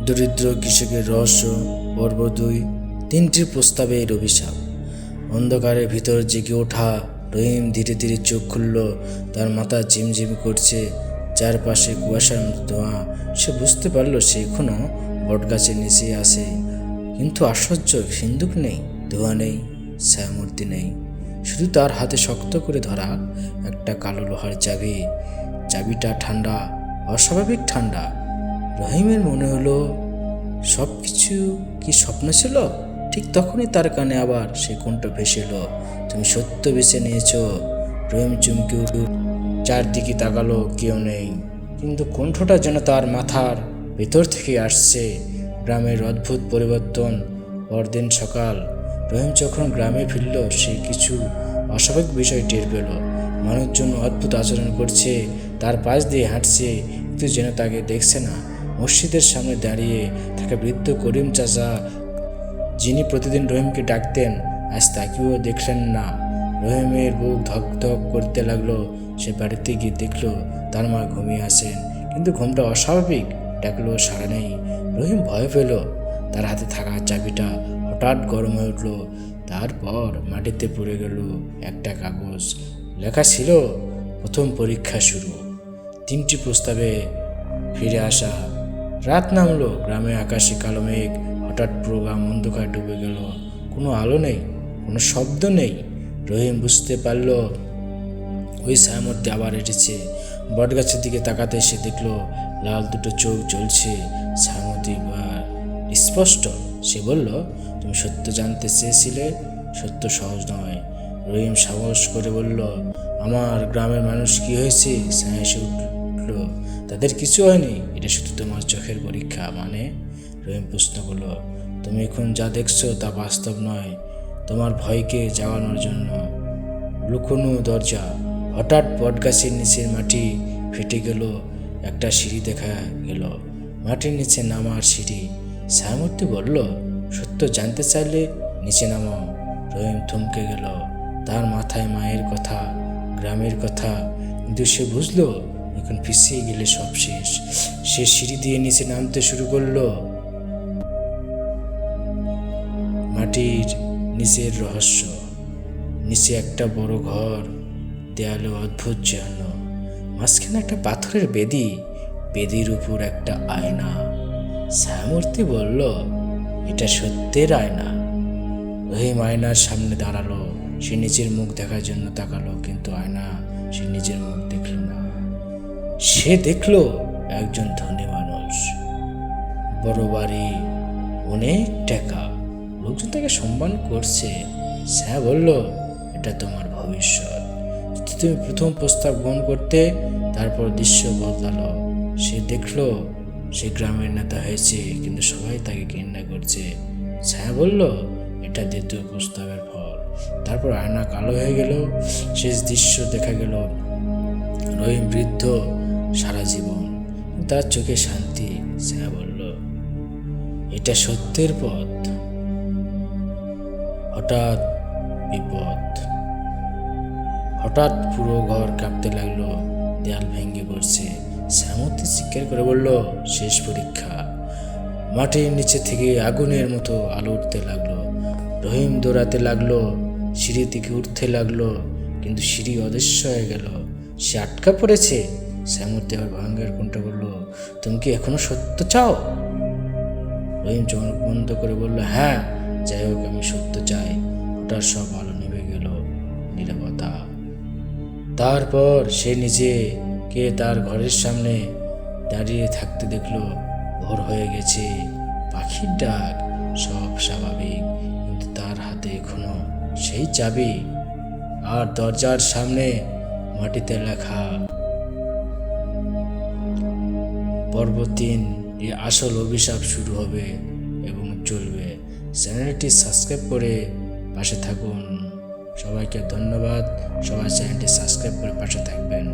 দরিদ্র কৃষকের রহস্য পর্ব ২। তিনটি প্রস্তাবের অভিশাপ। অন্ধকারের ভিতর জেগে ওঠা রহিম ধীরে ধীরে চোখ খুলল। তার মাথা ঝিমঝিম করছে, চারপাশে কুয়াশার মতো ধোঁয়া। সে বুঝতে পারল সে এখনো বটগাছের নিচে আছে, কিন্তু আশ্চর্য, সিন্দুক নেই, ধোঁয়া নেই, ছায়ামূর্তি নেই, শুধু তার হাতে শক্ত করে ধরা একটা কালো লোহার চাবি। চাবিটা ঠান্ডা, অস্বাভাবিক ঠান্ডা। রহিমের মনে হলো সব কিছু কি স্বপ্ন ছিল। ঠিক তখনই তার কানে আবার সে কণ্ঠ ভেসে এলো, তুমি সত্য বেছে নিয়েছ। রহিম চমকে উঠল, চারদিকে তাকালো, কেউ নেই, কিন্তু কণ্ঠটা যেন তার মাথার ভেতর থেকে আসছে। গ্রামের অদ্ভুত পরিবর্তন। পরদিন সকাল, রহিম যখন গ্রামে ফিরল সে কিছু অস্বাভাবিক বিষয় টের পেল। মানুষজন অদ্ভুত আচরণ করছে, তার পাশ দিয়ে হাঁটছে, কিন্তু যেন তাকে দেখছে না। মসজিদের সামনে দাঁড়িয়ে থাকা বৃদ্ধ করিম চাচা, যিনি প্রতিদিন রহিমকে ডাকতেন, আজ তাকেও দেখলেন না। রহিমের বুক ধক ধক করতে লাগলো। সে বাড়িতে গিয়ে দেখলো তার মা ঘুমিয়ে আছেন, কিন্তু ঘুমটা অস্বাভাবিক। ডাকলো, সাড়া নেই। রহিম ভয় পেল। তার হাতে থাকা চাবিটা হঠাৎ গরম হয়ে উঠল। তারপর মাটিতে পড়ে গেল একটা কাগজ। লেখা ছিল, প্রথম পরীক্ষা শুরু। তিনটি প্রস্তাবে ফিরে আসা। রাত নামলো, গ্রামে আকাশে কালো মেঘ। হঠাৎ পুরো গ্রাম অন্ধকার ডুবে গেল। কোনো আলো নেই, কোনো শব্দ নেই। রহিম বুঝতে পারল ওই ছায়ামূর্তি আবার এসেছে। বটগাছের দিকে তাকাতে সে দেখলো লাল দুটো চোখ জ্বলছে। ছায়ামূর্তি স্পষ্ট। সে বলল, তুমি সত্য জানতে চেয়েছিলে, সত্য সহজ নয়। রহিম সাহস করে বলল, আমার গ্রামের মানুষ কি হয়েছে? ছায়া এসে উঠল, তাদের কিছু হয়নি, এটা শুধু তোমার চোখের পরীক্ষা। মানে? রহিম প্রশ্ন করলো, তুমি এখন যা দেখছো তা বাস্তব নয়, তোমার ভয়কে জাগানোর জন্য। লুকোনো দরজা। হঠাৎ বটগাছের নিচের মাটি ফেটে গেল, একটা সিঁড়ি দেখা গেল। মাটির নিচে নামার সিঁড়ি। ছায়ামূর্তি বলল, সত্য জানতে চাইলে নিচে নামাও। রহিম থমকে গেল। তার মাথায় মায়ের কথা, গ্রামের কথা, কিন্তু সে বুঝলো এখন পিছিয়ে গেলে সব শেষ। সে সিঁড়ি দিয়ে নিচে নামতে শুরু করলো। মাটির নিচের রহস্য। নিচে একটা বড় ঘর, দেয়ালে অদ্ভুত চিহ্ন, মাঝখানে একটা পাথরের বেদি, বেদির উপর একটা আয়না। ছায়ামূর্তি বলল, এটা সত্যের আয়না। রহিম আয়নার সামনে দাঁড়ালো। সে নিজের মুখ দেখার জন্য তাকালো, কিন্তু আয়না সে নিজের মুখ দেখল না। সে দেখল একজন ধনী মানুষ, বড় বাড়ি, অনেক টাকা, লোকজন তাকে সম্মান করছে। ছায়া বলল, এটা তোমার ভবিষ্যৎ। যদি তুমি প্রথম প্রস্তাব গ্রহণ করতে। তারপর দৃশ্য বদলালো। সে দেখলো সে গ্রামের নেতা হয়েছে, কিন্তু সবাই তাকে ঘৃণা করছে। ছায়া বলল, এটা দ্বিতীয় প্রস্তাবের ফল। তারপর আয়না কালো হয়ে গেল। শেষ দৃশ্য দেখা গেল, রহিম বৃদ্ধ, সারা জীবন, তার চোখে শান্তি। ছায়া বলল, এটা সত্যের পথ। হঠাৎ বিপদ। হঠাৎ পুরো ঘর কাঁপতে লাগলো, দেয়াল ভেঙে পড়ছে। ছায়ামূর্তি চিৎকার করে বলল, শেষ পরীক্ষা। মাটির নিচে থেকে আগুনের মতো আলো উঠতে লাগলো। রহিম দৌড়াতে লাগলো, সিঁড়ি থেকে উঠতে লাগলো, কিন্তু সিঁড়ি অদৃশ্য হয়ে গেল। সে আটকা পড়েছে। ছায়ামূর্তি আবার ভাঙ্গার কণ্ঠ বলল, তুমি কি এখনো সত্য চাও? রহিম চোখ বন্ধ করে বলল, হ্যাঁ, যাই হোক, আমি সত্য চাই। হঠাৎ সব আলো নিভে গেল, নীরবতা। তারপর সে নিজেকে তার ঘরের সামনে দাঁড়িয়ে থাকতে দেখলো। ভোর হয়ে গেছে, পাখির ডাক, সব স্বাভাবিক, কিন্তু তার হাতে এখনো সেই চাবি, আর দরজার সামনে মাটিতে লেখা। পর্ব ৩, এই আসল অভিশাপ শুরু হবে এবং চলবে। চ্যানেলটি সাবস্ক্রাইব করে পাশে থাকুন। সবাইকে ধন্যবাদ। সবাই চ্যানেলটি সাবস্ক্রাইব করে পাশে থাকবেন।